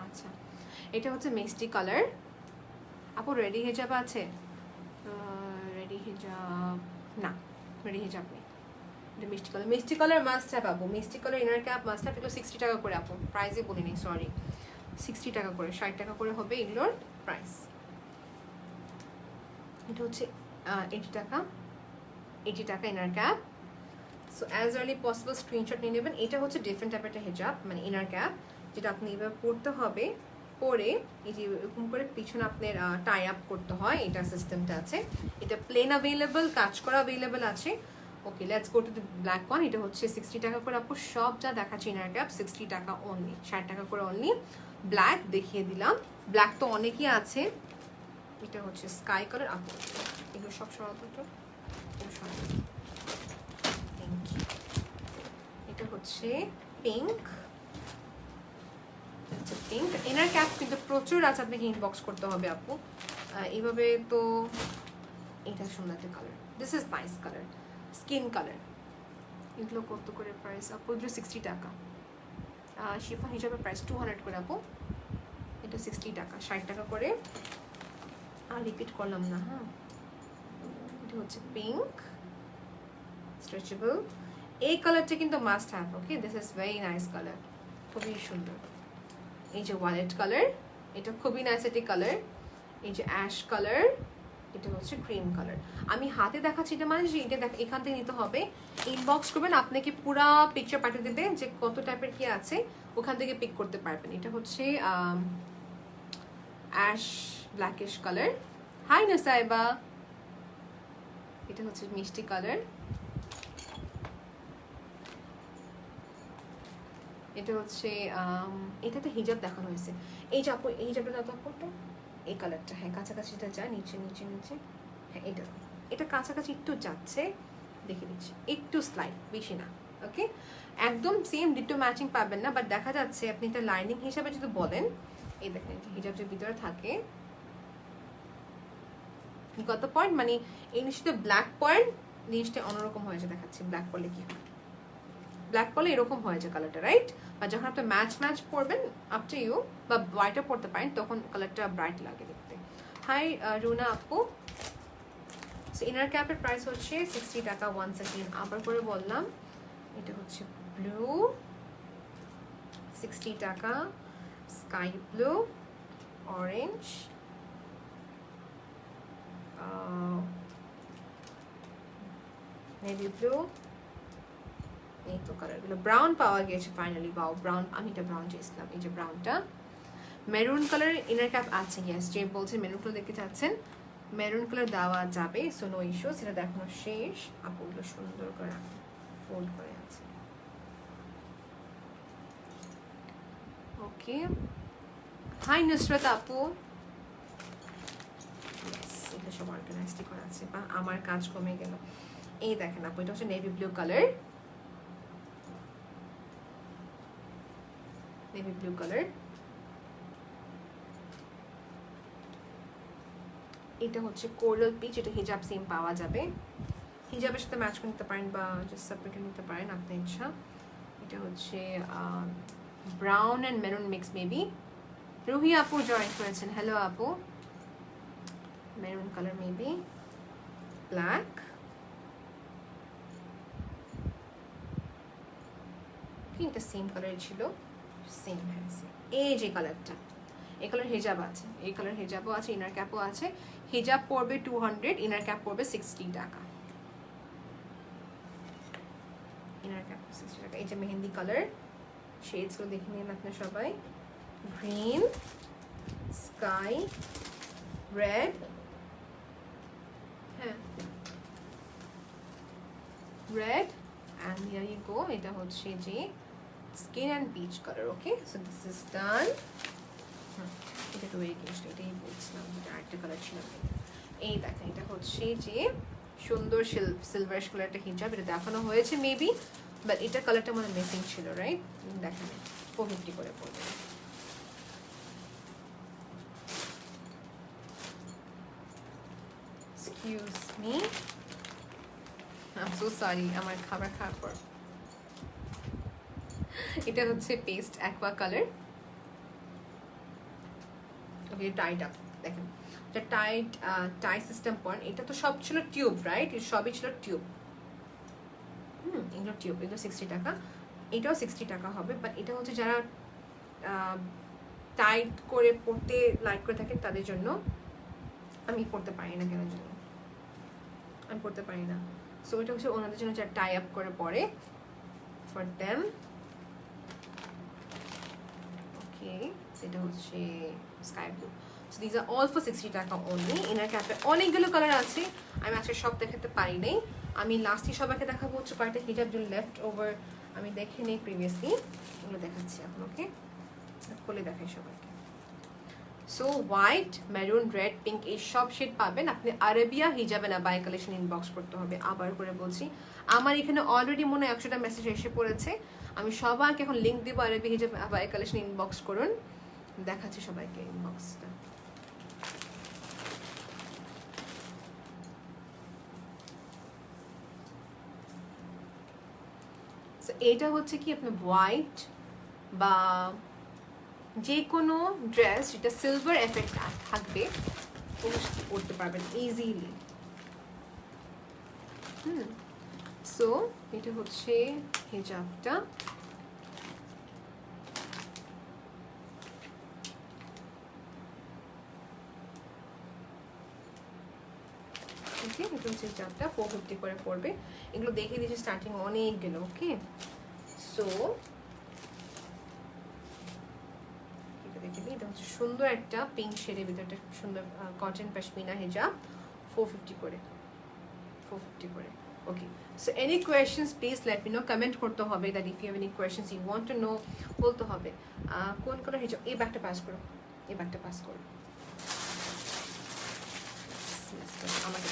আচ্ছা, এটা হচ্ছে মিষ্টি কালার। আপু রেডি হিজাব আছে? রেডি হিজাব না, রেডি হিজাব নেই। এটা মিষ্টি কালার মাস্ট হ্যাভ আপু। মিষ্টি colour inner cap must have. এগুলো 60 টাকা করে আপু, প্রাইসে বলিনি, সরি, 60 টাকা করে, 60 টাকা করে হবে এগুলোর প্রাইস। এটা হচ্ছে 80 টাকা inner cap. So as early possible screenshot নিয়ে নেবেন। এটা হচ্ছে ডিফারেন্ট টাইপের একটা হিজাব, মানে ইনার ক্যাপ, যেটা আপনি এভাবে পরতে হবে। পরে এই যে এরকম করে পিছনে আপনার টাই আপ করতে হয়, এটা সিস্টেমটা আছে। এটা প্লেন অ্যাভেলেবল, কাজ করা অ্যাভেলেবল আছে। Okay, let's go to the black one. এটা হচ্ছে 60 টাকা করে আপু। সব যা দেখাচ্ছে ইনার ক্যাপ 60 টাকা অনলি, 60 টাকা করে অনলি। ব্ল্যাক দেখিয়ে দিলাম, ব্ল্যাক তো অনেকই আছে। এটা হচ্ছে স্কাই কালার আপু। এগুলো সব সরাতো তো, এটা হচ্ছে পিঙ্ক। পিঙ্ক ইনার ক্যাপ কিন্তু প্রচুর আছে, আপনাকে ইনবক্স করতে হবে আপু। এইভাবে তো এটা সুন্দর একটা কালার, this is nice colour, skin colour. এগুলো কত করে প্রাইস আপু? এগুলো 60 টাকা। শিফন হিসাবে প্রাইস 200 করে আপু। এটা 60 টাকা, 60 টাকা করে। আর রিপিট করলাম না, হ্যাঁ। এটা হচ্ছে পিঙ্ক স্ট্রেচেবল। এই কালারটা কিন্তু must have. Okay, this is very nice colour, খুবই সুন্দর। এই যে ওয়ালেট কালার, এটা খুবই নাইস একটি কালার। এই যে অ্যাশ কালার, এটা হচ্ছে ক্রিম কালার। আমি হাতে দেখাচ্ছি, এটা মানে যে এটা এখান থেকে নিতে হবে। ইনবক্স করবেন, আপনাকে পুরা পিকচার পাঠিয়ে দেবে যে কত টাইপের কি আছে, ওখান থেকে পিক করতে পারবেন। এটা হচ্ছে ash blackish colour. Hi Nusaiba. এটা হচ্ছে মিষ্টি কালার। এটা হচ্ছে এটাতে হিজাব দেখানো হয়েছে। এই যে আপু, এই হিজাবটা দাও তো আপু, এই কালারটা, হ্যাঁ কাছাকাছিটা যায়, নিচে নিচে নিচে, হ্যাঁ এটা কাছাকাছি একটু যাচ্ছে, দেখে দিচ্ছি, একটু স্লাইড, বেশি না। ওকে, একদম সেম ডিটো ম্যাচিং পাবেন না, বাট দেখা যাচ্ছে আপনি এটা লাইনিং হিসাবে যদি বলেন, এই দেখেন হিজাব যে ভিতরে থাকে, কত পয়েন্ট, মানে এই জিনিসটা ব্ল্যাক পয়েন্ট, জিনিসটা অন্যরকম হয়েছে দেখাচ্ছে। ব্ল্যাক পরলে কি হয়, ব্ল্যাক পরলে এরকম হয়েছে কালারটা, রাইট? আর যখন আপনি ম্যাচ পরবেন, আপ টু ইউ, বা হোয়াইটও পরতে পারেন, তখন কালারটা ব্রাইট লাগে দেখতে। হাই রুনা আপু, ইনার ক্যাপের প্রাইস হচ্ছে 60 টাকা। ওয়ান্স अगेन আবার করে বললাম, এটা হচ্ছে ব্লু 60 টাকা, sky blue, orange, navy blue, এই তো কালারগুলো। ব্রাউন পাওয়া গিয়েছে ফাইনালি, বাও ব্রাউন, আমি এটা ব্রাউন চেয়েছিলাম, এই যে ব্রাউনটা। মেরুন কালারের ইনার ক্যাপ আছে, ইয়েস, যে বলছেন মেরুন কালার দেখতে চাচ্ছেন, মেরুন কালার দেওয়া যাবে, সো নো ইস্যু। সেটা দেখানো শেষ, আপুগুলো সুন্দর করে ফোল্ড করে আছে। ওকে, হাই নুসরাত আপু, ইয়েস, এটা সব অর্গানাইজড করা আছে, বা আমার কাজ কমে গেল। এই দেখেন আপু, এটা হচ্ছে navy blue colour, navy blue colour. এটা হচ্ছে কোরাল পিচ, এটা হিজাব সেম পাওয়া যাবে, হিজাবের সাথে ম্যাচ করে নিতে পারেন বা জাস্ট সেপারেটলি নিতে পারেন, আপনার ইচ্ছা। এটা হচ্ছে brown and maroon mix maybe. Ruhi আপু জয়েন করেছেন, হ্যালো আপু। মেরুন কালার মেবি, ব্ল্যাক, এটা সেম কালার ছিল, সেম হ্যান্ডসে। এই যে কালারটা, এই কালার হিজাব আছে, এই কালার হিজাবও আছে, ইনার ক্যাপও আছে। হিজাব পড়বে 200, ইনার ক্যাপ পড়বে 60 টাকা। ইনার ক্যাপ 60 টাকা। এই যে মেহেন্দি কালার, শেডসগুলো দেখে নিন আপনারা সবাই, গ্রিন, স্কাই, রেড, হ্যাঁ red, and here you go, এটা হচ্ছে যে skin and peach colour. Okay, so this is done. এটা রয়ে গিয়েছিল, এটাই বলছিলাম, এটা আরেকটা কালার ছিল। এই দেখেন, এটা হচ্ছে যে সুন্দর সিলভার কালার একটা হিজাব, এটা দেখানো হয়েছে মেবি, বাট এটা কালারটা মানে মিসিং ছিল, রাইট? দেখেন 450 করে পড়বে। Excuse me, I am so sorry, আমার খাবার খাওয়ার পর। এটা হচ্ছে পেস্ট অ্যাকোয়া কালার। ওকে, টাইট আপ দেখেন, এটা টাইট টাই সিস্টেম পয়েন্ট। এটা তো সব ছিল টিউব, রাইট? সবই ছিল টিউব। এগুলো টিউব, এগুলো 60 টাকা। এটাও 60 টাকা হবে, বাট এটা হচ্ছে যারা টাইট করে পড়তে লাইক করে থাকেন তাদের জন্য। আমি পড়তে পারি না, কেন জন্য আমি পড়তে পারি না, সো এটা হচ্ছে ওনাদের জন্য যারা টাই আপ করে পড়ে, ফর দেম। ওকে, সেটা হচ্ছে sky blue. So this are all for 60 টাকা অনলি। ইনার ক্যাপে অনেকগুলো কালার আছে, আমি আজকে সব দেখাতে পারি নাই। আমি লাস্টে সবাইকে দেখাবো হচ্ছে কয়েকটা হিজাব যে লেফট ওভার আমি দেখে নেই প্রিভিয়াসলি, এগুলো দেখাচ্ছি এখন। ওকে, খুলে দেখাই সবাইকে। So white, maroon, red, pink এই সব শেড পাবেন আপনি। আরবিয়া হিজাবে না বাই কালেকশন ইনবক্স করতে হবে, আবার করে বলছি। আমার এখানে অলরেডি মনে হয় 100টা মেসেজ এসে পড়েছে, আমি সবাইকে এখন লিঙ্ক দেবো, আরবি হিজাব বাই কালেকশন ইনবক্স করুন, দেখাচ্ছি সবাইকে ইনবক্সটা। এইটা হচ্ছে কি আপনার হোয়াইট বা যে কোনো ড্রেস যেটা সিলভার এফেক্ট থাকবে পরতে পারবেন ইজিলি। সো এটা হচ্ছে হিজাবটা। ওকে, এটা হচ্ছে হিজাবটা 450 করে পড়বে। এগুলো দেখে দিয়েছি স্টার্টিং অনেক গেল। ওকে, সো এটা হচ্ছে সুন্দর একটা পিঙ্ক শেডের ভিতরে একটা সুন্দর কটন পশমিনা হিজাব, 450 করে, 450 করে। Okay, so any questions please let me know, comment করতে হবে, that if you have any questions you want to know, বলতে হবে। কোন কালার হিজাব? এই ব্যাগটা পাস করো, এই ব্যাগটা পাস করো আমাকে।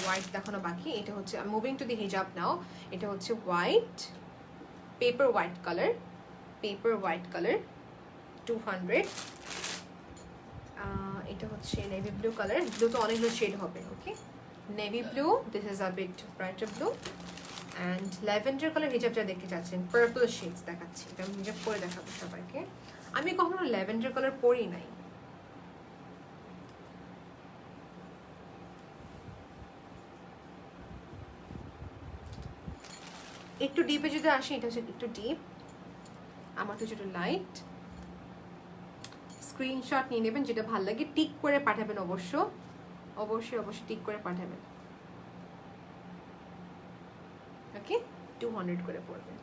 হোয়াইট দেখানো বাকি, এটা হচ্ছে মুভিং টু দি হিজাব নাও। এটা হচ্ছে white, paper white colour, paper white colour 200। এটা হচ্ছে নেভি ব্লু কালার, ব্লু তো অনেকগুলো শেড হবে। Okay, navy blue, this is a bit brighter blue, and lavender colour হিজাব যা দেখতে চাচ্ছেন, পার্পল শেডস দেখাচ্ছি, এটা আমি হিজাব পরে দেখাবো সবাইকে। আমি কখনো ল্যাভেন্ডার কালার পরি নাই, একটু ডিপে যদি আসে, এটা হচ্ছে একটু ডিপ, আমার তো একটু লাইট। স্ক্রিনশট নিয়ে নেবেন, যেটা ভালো লাগে টিক করে পাঠাবেন, অবশ্যই টিক করে পাঠাবেন। ওকে, 200 করে পড়বেন।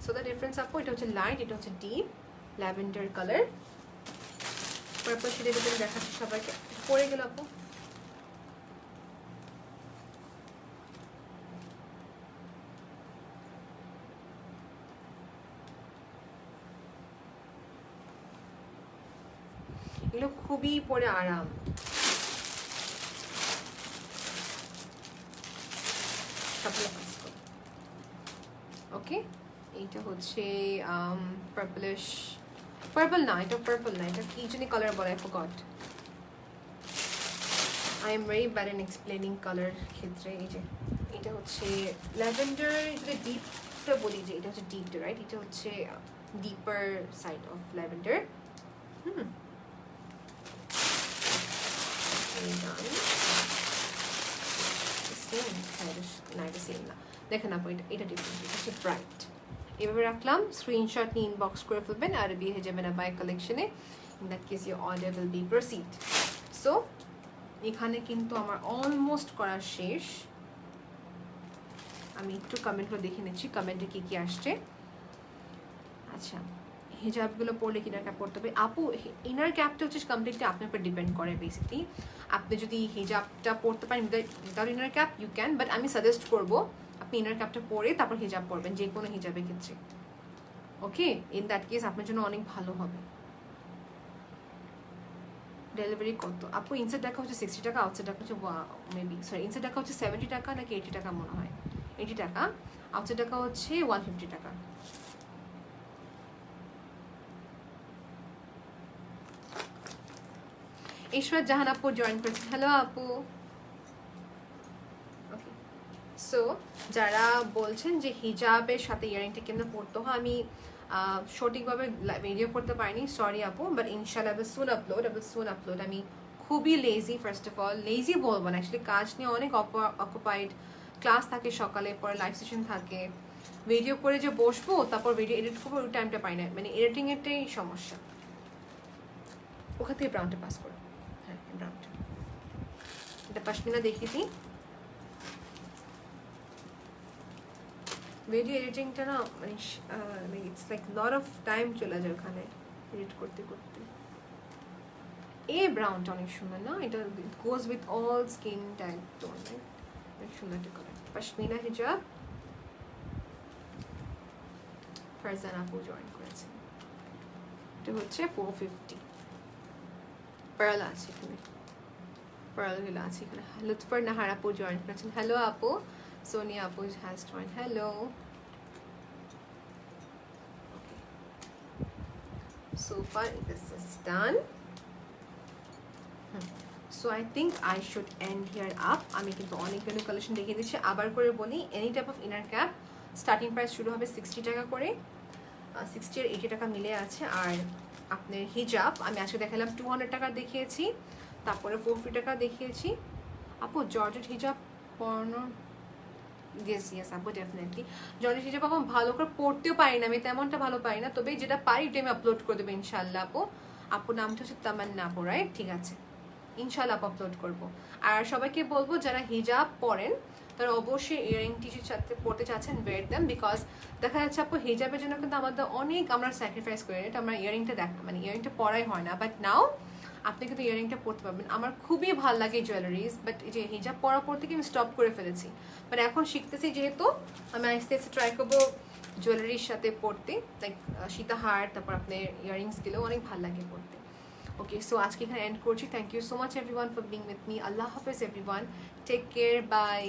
সো দ্য ডিফারেন্স আপু, এটা হচ্ছে লাইট, এটা হচ্ছে ডিপ ল্যাভেন্ডার কালার। তারপর সেটা ভিতরে দেখাচ্ছি সবাইকে। পরে গেল আপু, এগুলো খুবই পরে আরাম। ওকে, এইটা হচ্ছে পার্পলিশ, পার্পল না, এটা পার্পল না, এটা কি জানি কালার বলে, I forgot. I am very bad in explaining colour ক্ষেত্রে। এই যে এটা হচ্ছে ল্যাভেন্ডার, যদি ডিপটা বলি যে এটা হচ্ছে ডিপ, রাইট? এটা হচ্ছে ডিপার সাইড অফ ল্যাভেন্ডার। দেখেন আপু, এটা ডিফারেন্ট, এটা হচ্ছে ব্রাইট। এভাবে রাখলাম, স্ক্রিনশট নিয়ে ইনবক্স করে ফেলবেন, আর বিয়ে যাবেন বাই কালেকশনে। In that case your order will be proceed. So এখানে কিন্তু আমার অলমোস্ট করা শেষ। আমি একটু কমেন্টগুলো দেখে নিচ্ছি, কমেন্টে কি কি আসছে। আচ্ছা, হিজাবগুলো পরলে ইনার ক্যাপ পরতে হবে আপু। ইনার ক্যাপটা হচ্ছে কমপ্লিটলি আপনার উপর ডিপেন্ড করে। বেসিকলি আপনি যদি হিজাবটা পরতে পারেন without inner cap you can, but আমি সাজেস্ট করবো আপনি ইনার ক্যাপটা পরে তারপর হিজাব পরবেন, যে কোনো হিজাবের ক্ষেত্রে। ওকে, ইন দ্যাট কেস আপনার জন্য অনেক ভালো হবে। ডেলিভারি কত আপু? ইনসাইড টাকা হচ্ছে 60 টাকা, আউটসাইড টাকা হচ্ছে মেবি সরি ইনসাইড টাকা হচ্ছে 70 টাকা নাকি 80 টাকা মনে হয়, 80 টাকা। আউটসাইড টাকা হচ্ছে 150 টাকা। ঈশ্বর জাহান আপু জয়েন করেছে, হ্যালো আপু। ওকে, সো যারা বলছেন যে হিজাবের সাথে ইয়ারিংটা কেমন পড়তে হয়, আমি সঠিকভাবে ভিডিও করতে পারিনি, সরি আপু, বাট ইনশাআল্লাহ আই উইল সুন আপলোড। আমি খুবই lazy, first of all lazy বলবো না, অ্যাকচুয়ালি কাজ নিয়ে অনেক অকুপাইড, ক্লাস থাকে সকালে, পরে লাইভ সেশন থাকে, ভিডিও করে যে বসবো তারপর ভিডিও এডিট করবো ওই টাইমটা পাই না, মানে এডিটিংয়েরটাই সমস্যা। ওখান থেকে ব্রাউনটা পাস করো, হ্যাঁ ব্রাউনটা, এটা পাশমিনা দেখিয়ে দিই। ভিডিও এডিটিংটা না মানে it's like lot of time চলে যায় ওখানে এডিট করতে করতে। এই ব্রাউনটা অনেক সুন্দর না, এটা গোজ with all skin type tone, অনেক সুন্দর একটা কালার। পশমিনা হিজাব, ফারজান আপু জয়েন করেছে, এটা হচ্ছে 450। পার্ল আছে এখানে, পার্লগুলো আছে এখানে। লুৎফর নাহার আপু জয়েন করেছেন, হ্যালো আপু। সোনিয়া আপু has join, hello. So far this is done. So I think I should end here up. আমি কিন্তু অনেকগুলো কালেকশন দেখিয়ে দিচ্ছি, আবার করে বলি any type of inner cap starting price শুরু হবে 60 টাকা করে, 60 আর 80 টাকা মিলে আছে। আর আপনার হিজাব আমি আজকে দেখালাম 200 টাকা দেখিয়েছি, তারপরে 450 টাকা দেখিয়েছি। আপু জর্জেট হিজাব পরানো, ইয়েস আপু ডেফিনেটলি। জর্জেট হিজাব এখন ভালো করে পড়তেও পারি না, আমি তেমনটা ভালো পারি না, তবে যেটা পারি এটা আমি আপলোড করে দেবো ইনশাল্লাহ আপু। আপুর নামটা হচ্ছে তামান্না আপু, রাইট? ঠিক আছে, ইনশাল্লাহ আপলোড করব। আর সবাইকে বলবো যারা হিজাব পরেন তারা অবশ্যই ইয়ারিং টিচির সাথে পড়তে চাচ্ছেন, ওয়ের দেম, বিকজ দেখা যাচ্ছে আপু হিজাবের জন্য কিন্তু আমাদের অনেক আমরা স্যাক্রিফাইস করি, এটা আমরা ইয়ারিংটা মানে ইয়ারিংটা পরাই হয় না, বাট নাও আপনি কিন্তু ইয়ারিংটা পড়তে পারবেন। আমার খুবই ভালো লাগে জুয়েলারিজ, বাট এই যে হিজাব পরা পর থেকে আমি স্টপ করে ফেলেছি, বাট এখন শিখতেছি যেহেতু আমি আস্তে আস্তে ট্রাই করবো জুয়েলারির সাথে পড়তে, লাইক সীতাহার, তারপর আপনার ইয়ারিংসগুলো অনেক ভালো লাগে পড়তে। Okay, so আজকে এখানে এন্ড করছি। Thank you so much everyone for being with me. আল্লাহ হাফেজ এভরিওয়ান, টেক কেয়ার, বাই।